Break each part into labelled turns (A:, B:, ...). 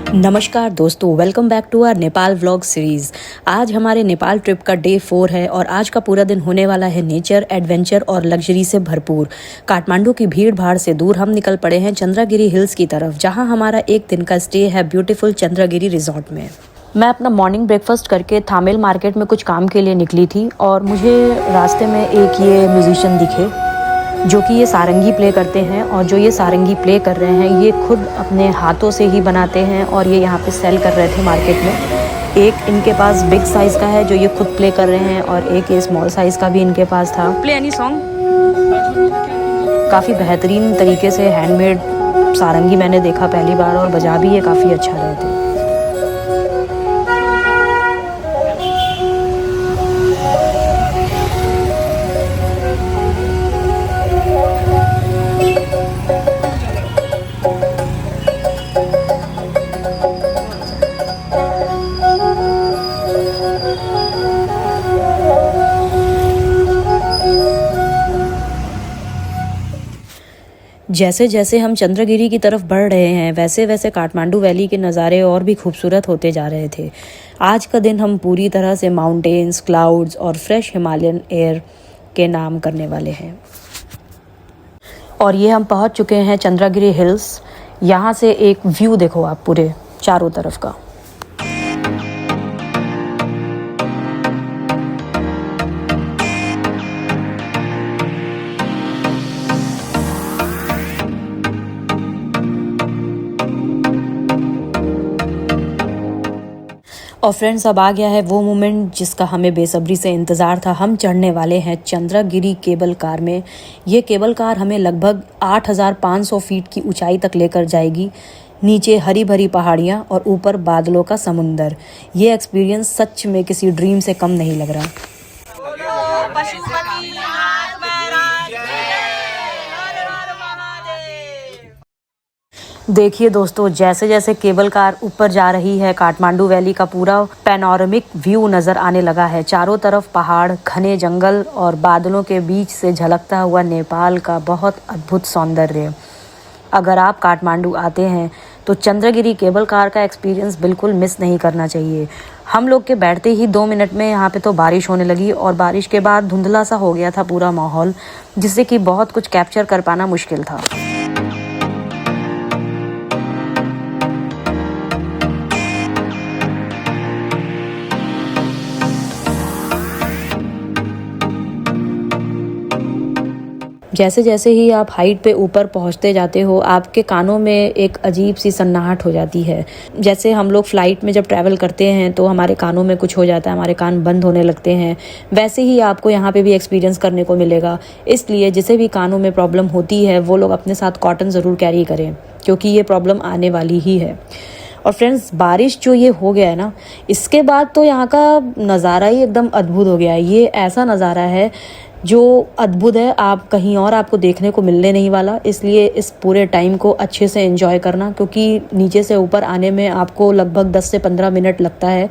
A: नमस्कार दोस्तों, welcome back to our Nepal vlog series. आज हमारे नेपाल ट्रिप का डे 4 है और आज का पूरा दिन होने वाला है नेचर, एडवेंचर और लग्जरी से भरपूर। काठमांडू की भीड़ भाड़ से दूर हम निकल पड़े हैं चंद्रगिरी हिल्स की तरफ, जहां हमारा एक दिन का स्टे है ब्यूटीफुल चंद्रगिरी रिजॉर्ट में। मैं अपना मॉर्निंग ब्रेकफास्ट करके थामेल मार्केट में कुछ काम के लिए निकली थी और मुझे रास्ते में एक ये म्यूजिशियन दिखे जो कि ये सारंगी प्ले करते हैं। और जो ये सारंगी प्ले कर रहे हैं ये खुद अपने हाथों से ही बनाते हैं और ये यहाँ पे सेल कर रहे थे मार्केट में। एक इनके पास बिग साइज़ का है जो ये खुद प्ले कर रहे हैं और एक ये स्मॉल साइज़ का भी इनके पास था। Play any song. काफ़ी बेहतरीन तरीके से हैंडमेड सारंगी मैंने देखा पहली बार और बजा भी ये काफ़ी अच्छा रहे थे। जैसे जैसे हम चंद्रगिरी की तरफ बढ़ रहे हैं वैसे वैसे काठमांडू वैली के नज़ारे और भी खूबसूरत होते जा रहे थे। आज का दिन हम पूरी तरह से माउंटेन्स, क्लाउड्स और फ्रेश हिमालयन एयर के नाम करने वाले हैं। और ये हम पहुंच चुके हैं चंद्रगिरी हिल्स। यहाँ से एक व्यू देखो आप पूरे चारों तरफ का। और फ्रेंड्स, अब आ गया है वो मोमेंट जिसका हमें बेसब्री से इंतज़ार था। हम चढ़ने वाले हैं चंद्रगिरी केबल कार में। ये केबल कार हमें लगभग 8,500 फीट की ऊंचाई तक लेकर जाएगी। नीचे हरी भरी पहाड़ियाँ और ऊपर बादलों का समुंदर। ये एक्सपीरियंस सच में किसी ड्रीम से कम नहीं लग रहा। देखिए दोस्तों, जैसे जैसे केबल कार ऊपर जा रही है काठमांडू वैली का पूरा पैनोरामिक व्यू नज़र आने लगा है। चारों तरफ पहाड़, घने जंगल और बादलों के बीच से झलकता हुआ नेपाल का बहुत अद्भुत सौंदर्य। अगर आप काठमांडू आते हैं तो चंद्रगिरी केबल कार का एक्सपीरियंस बिल्कुल मिस नहीं करना चाहिए। हम लोग के बैठते ही 2 मिनट में यहाँ पे तो बारिश होने लगी और बारिश के बाद धुंधला सा हो गया था पूरा माहौल, जिससे कि बहुत कुछ कैप्चर कर पाना मुश्किल था। जैसे जैसे ही आप हाइट पे ऊपर पहुंचते जाते हो आपके कानों में एक अजीब सी सन्नाहट हो जाती है। जैसे हम लोग फ्लाइट में जब ट्रैवल करते हैं तो हमारे कानों में कुछ हो जाता है, हमारे कान बंद होने लगते हैं। वैसे ही आपको यहाँ पे भी एक्सपीरियंस करने को मिलेगा। इसलिए जिसे भी कानों में प्रॉब्लम होती है वो लोग अपने साथ कॉटन ज़रूर कैरी करें, क्योंकि ये प्रॉब्लम आने वाली ही है। और फ्रेंड्स, बारिश जो ये हो गया है ना, इसके बाद तो यहाँ का नज़ारा ही एकदम अद्भुत हो गया है। ये ऐसा नज़ारा है जो अद्भुत है, आप कहीं और आपको देखने को मिलने नहीं वाला। इसलिए इस पूरे टाइम को अच्छे से एंजॉय करना, क्योंकि नीचे से ऊपर आने में आपको लगभग 10 से 15 मिनट लगता है।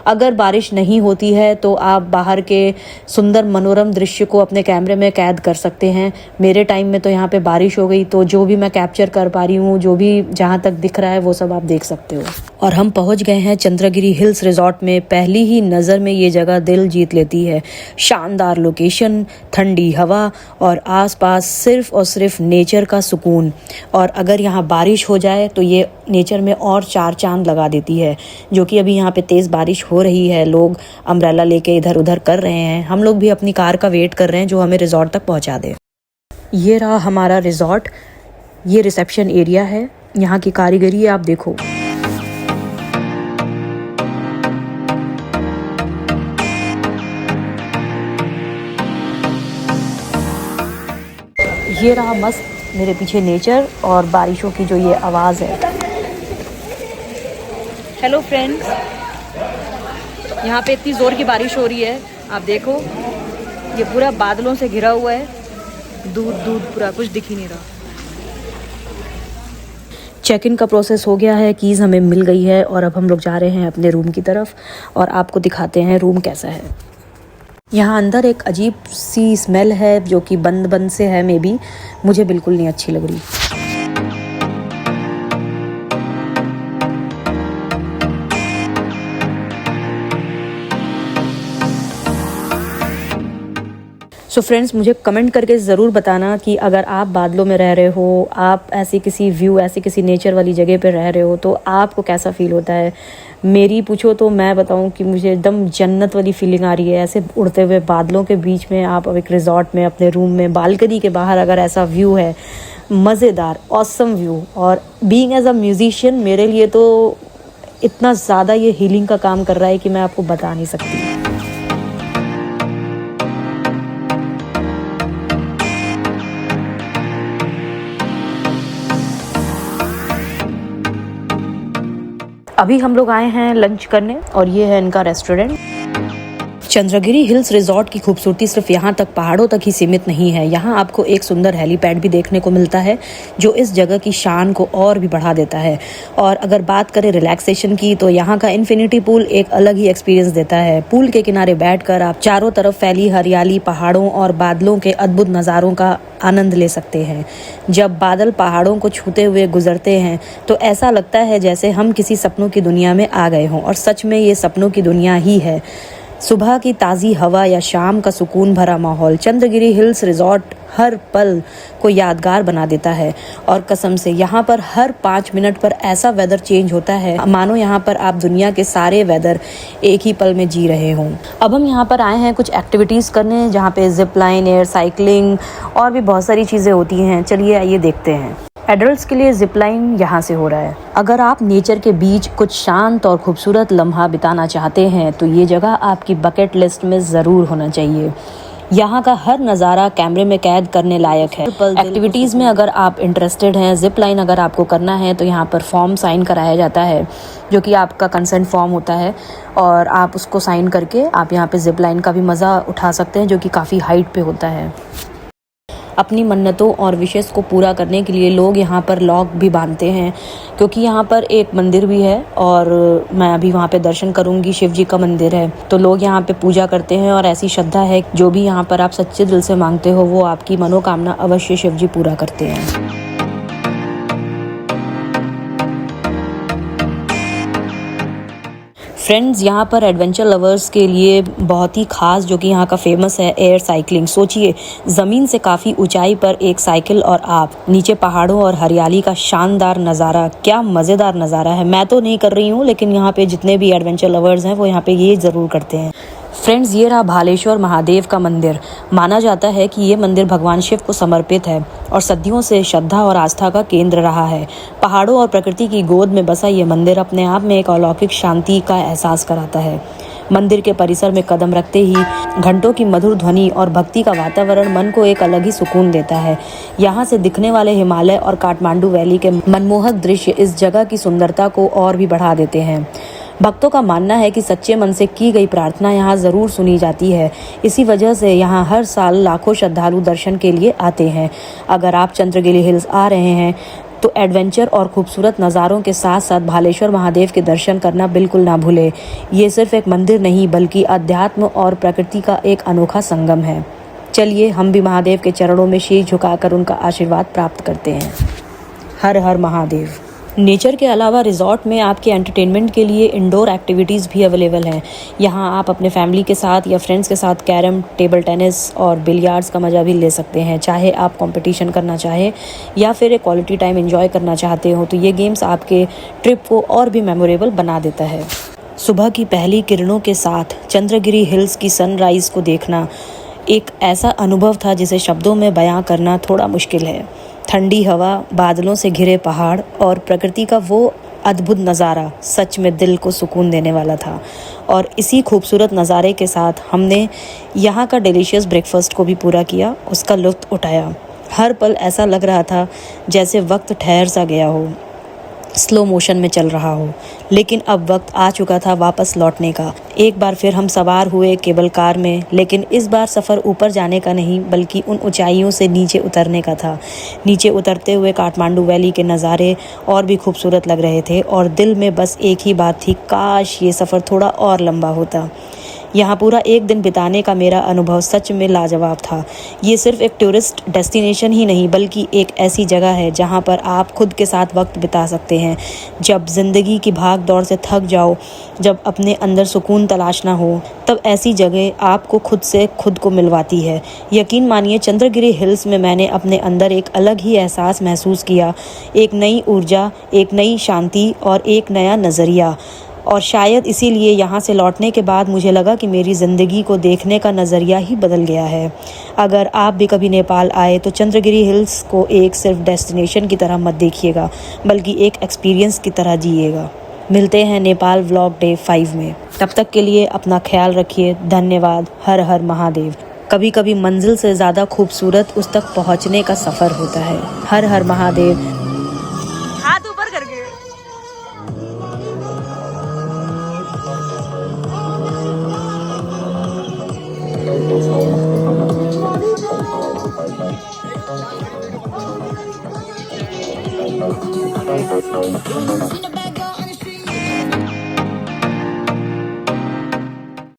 A: अगर बारिश नहीं होती है तो आप बाहर के सुंदर मनोरम दृश्य को अपने कैमरे में कैद कर सकते हैं। मेरे टाइम में तो यहाँ पे बारिश हो गई, तो जो भी मैं कैप्चर कर पा रही हूँ, जो भी जहाँ तक दिख रहा है वो सब आप देख सकते हो। और हम पहुँच गए हैं चंद्रगिरी हिल्स रिजॉर्ट में। पहली ही नज़र में ये जगह दिल जीत लेती है। शानदार लोकेशन, ठंडी हवा और आसपास सिर्फ और सिर्फ नेचर का सुकून। और अगर यहाँ बारिश हो जाए तो ये नेचर में और 4 चांद लगा देती है। जो कि अभी यहाँ पे तेज़ बारिश हो रही है, लोग अम्ब्रेला लेके इधर उधर कर रहे हैं। हम लोग भी अपनी कार का वेट कर रहे हैं जो हमें रिजॉर्ट तक पहुँचा दे। ये रहा हमारा रिजॉर्ट। ये रिसेप्शन एरिया है। यहाँ की कारीगरी आप देखो। ये रहा मस्त मेरे पीछे नेचर और बारिशों की जो ये आवाज़ है। हेलो फ्रेंड्स, यहाँ पे इतनी ज़ोर की बारिश हो रही है, आप देखो ये पूरा बादलों से घिरा हुआ है। दूर दूर पूरा कुछ दिख ही नहीं रहा। चेक इन का प्रोसेस हो गया है, कीज़ हमें मिल गई है और अब हम लोग जा रहे हैं अपने रूम की तरफ और आपको दिखाते हैं रूम कैसा है। यहाँ अंदर एक अजीब सी स्मेल है जो कि बंद बंद से है, मे बी मुझे बिल्कुल नहीं अच्छी लग रही। सो फ्रेंड्स, मुझे कमेंट करके ज़रूर बताना कि अगर आप बादलों में रह रहे हो, आप ऐसी किसी नेचर वाली जगह पर रह रहे हो, तो आपको कैसा फील होता है। मेरी पूछो तो मैं बताऊं कि मुझे एकदम जन्नत वाली फीलिंग आ रही है। ऐसे उड़ते हुए बादलों के बीच में आप एक रिजॉर्ट में अपने रूम में बालकनी के बाहर अगर ऐसा व्यू है, मज़ेदार ऑसम व्यू। और बीइंग एज अ म्यूजिशियन मेरे लिए तो इतना ज़्यादा ये हीलिंग का काम कर रहा है कि मैं आपको बता नहीं सकती। अभी हम लोग आए हैं लंच करने और ये है इनका रेस्टोरेंट। चंद्रगिरी हिल्स रिजॉर्ट की खूबसूरती सिर्फ यहाँ तक पहाड़ों तक ही सीमित नहीं है। यहाँ आपको एक सुंदर हेलीपैड भी देखने को मिलता है जो इस जगह की शान को और भी बढ़ा देता है। और अगर बात करें रिलैक्सेशन की, तो यहाँ का इन्फिनिटी पूल एक अलग ही एक्सपीरियंस देता है। पूल के किनारे बैठकर आप चारों तरफ फैली हरियाली, पहाड़ों और बादलों के अद्भुत नज़ारों का आनंद ले सकते हैं। जब बादल पहाड़ों को छूते हुए गुजरते हैं तो ऐसा लगता है जैसे हम किसी सपनों की दुनिया में आ गए हों, और सच में ये सपनों की दुनिया ही है। सुबह की ताज़ी हवा या शाम का सुकून भरा माहौल चंद्रगिरी हिल्स रिजॉर्ट हर पल को यादगार बना देता है। और कसम से यहाँ पर हर 5 मिनट पर ऐसा वेदर चेंज होता है मानो यहाँ पर आप दुनिया के सारे वेदर एक ही पल में जी रहे हों। अब हम यहाँ पर आए हैं कुछ एक्टिविटीज़ करने, जहाँ पे जिप लाइन, एयर साइकिलिंग और भी बहुत सारी चीज़ें होती हैं। चलिए आइए देखते हैं। एडल्ट्स के लिए जिप लाइन यहाँ से हो रहा है। अगर आप नेचर के बीच कुछ शांत और खूबसूरत लम्हा बिताना चाहते हैं तो ये जगह आपकी बकेट लिस्ट में ज़रूर होना चाहिए। यहाँ का हर नज़ारा कैमरे में कैद करने लायक है। एक्टिविटीज़ में अगर आप इंटरेस्टेड हैं, जिप लाइन अगर आपको करना है, तो यहाँ पर फॉर्म साइन कराया जाता है जो कि आपका कंसेंट फॉर्म होता है, और आप उसको साइन करके आप यहाँ पे जिप लाइन का भी मज़ा उठा सकते हैं जो कि काफ़ी हाइट पे होता है। अपनी मन्नतों और विशेष को पूरा करने के लिए लोग यहाँ पर लॉक भी बांधते हैं, क्योंकि यहाँ पर एक मंदिर भी है और मैं अभी वहाँ पे दर्शन करूँगी। शिव जी का मंदिर है, तो लोग यहाँ पे पूजा करते हैं और ऐसी श्रद्धा है जो भी यहाँ पर आप सच्चे दिल से मांगते हो वो आपकी मनोकामना अवश्य शिव जी पूरा करते हैं। फ्रेंड्स, यहाँ पर एडवेंचर लवर्स के लिए बहुत ही खास जो कि यहाँ का फेमस है, एयर साइकिलिंग। सोचिए, ज़मीन से काफ़ी ऊंचाई पर एक साइकिल और आप नीचे पहाड़ों और हरियाली का शानदार नज़ारा। क्या मज़ेदार नज़ारा है। मैं तो नहीं कर रही हूँ, लेकिन यहाँ पे जितने भी एडवेंचर लवर्स हैं वो यहाँ पे ये ज़रूर करते हैं। फ्रेंड्स, ये रहा भालेश्वर महादेव का मंदिर। माना जाता है कि ये मंदिर भगवान शिव को समर्पित है और सदियों से श्रद्धा और आस्था का केंद्र रहा है। पहाड़ों और प्रकृति की गोद में बसा ये मंदिर अपने आप में एक अलौकिक शांति का एहसास कराता है। मंदिर के परिसर में कदम रखते ही घंटों की मधुर ध्वनि और भक्ति का वातावरण मन को एक अलग ही सुकून देता है। यहाँ से दिखने वाले हिमालय और काठमांडू वैली के मनमोहक दृश्य इस जगह की सुंदरता को और भी बढ़ा देते हैं। भक्तों का मानना है कि सच्चे मन से की गई प्रार्थना यहाँ ज़रूर सुनी जाती है। इसी वजह से यहाँ हर साल लाखों श्रद्धालु दर्शन के लिए आते हैं। अगर आप चंद्रगिरी हिल्स आ रहे हैं तो एडवेंचर और खूबसूरत नज़ारों के साथ साथ भालेश्वर महादेव के दर्शन करना बिल्कुल ना भूलें। ये सिर्फ एक मंदिर नहीं बल्कि अध्यात्म और प्रकृति का एक अनोखा संगम है। चलिए हम भी महादेव के चरणों में शीश झुकाकर उनका आशीर्वाद प्राप्त करते हैं। हर हर महादेव। नेचर के अलावा रिजॉर्ट में आपके एंटरटेनमेंट के लिए इंडोर एक्टिविटीज़ भी अवेलेबल हैं। यहाँ आप अपने फैमिली के साथ या फ्रेंड्स के साथ कैरम, टेबल टेनिस और बिलियर्ड्स का मज़ा भी ले सकते हैं। चाहे आप कंपटीशन करना चाहें या फिर एक क्वालिटी टाइम एंजॉय करना चाहते हो, तो ये गेम्स आपके ट्रिप को और भी मेमोरेबल बना देता है। सुबह की पहली किरणों के साथ चंद्रगिरी हिल्स की सनराइज़ को देखना एक ऐसा अनुभव था जिसे शब्दों में बयां करना थोड़ा मुश्किल है। ठंडी हवा, बादलों से घिरे पहाड़ और प्रकृति का वो अद्भुत नज़ारा सच में दिल को सुकून देने वाला था। और इसी खूबसूरत नज़ारे के साथ हमने यहाँ का डिलीशियस ब्रेकफास्ट को भी पूरा किया, उसका लुत्फ़ उठाया। हर पल ऐसा लग रहा था जैसे वक्त ठहर सा गया हो, स्लो मोशन में चल रहा हो। लेकिन अब वक्त आ चुका था वापस लौटने का। एक बार फिर हम सवार हुए केबल कार में, लेकिन इस बार सफ़र ऊपर जाने का नहीं बल्कि उन ऊंचाइयों से नीचे उतरने का था। नीचे उतरते हुए काठमांडू वैली के नज़ारे और भी खूबसूरत लग रहे थे और दिल में बस एक ही बात थी, काश ये सफ़र थोड़ा और लंबा होता। यहाँ पूरा एक दिन बिताने का मेरा अनुभव सच में लाजवाब था। ये सिर्फ एक टूरिस्ट डेस्टिनेशन ही नहीं बल्कि एक ऐसी जगह है जहाँ पर आप खुद के साथ वक्त बिता सकते हैं। जब ज़िंदगी की भाग दौड़ से थक जाओ, जब अपने अंदर सुकून तलाशना हो, तब ऐसी जगह आपको खुद से खुद को मिलवाती है। यकीन मानिए चंद्रगिरी हिल्स में मैंने अपने अंदर एक अलग ही एहसास महसूस किया, एक नई ऊर्जा, एक नई शांति और एक नया नज़रिया। और शायद इसीलिए यहाँ से लौटने के बाद मुझे लगा कि मेरी ज़िंदगी को देखने का नज़रिया ही बदल गया है। अगर आप भी कभी नेपाल आए तो चंद्रगिरी हिल्स को एक सिर्फ डेस्टिनेशन की तरह मत देखिएगा बल्कि एक एक्सपीरियंस की तरह जिएगा। मिलते हैं नेपाल व्लॉग डे 5 में। तब तक के लिए अपना ख्याल रखिए। धन्यवाद। हर हर महादेव। कभी कभी मंजिल से ज़्यादा खूबसूरत उस तक पहुँचने का सफ़र होता है। हर हर महादेव। हाथ ऊपर करके।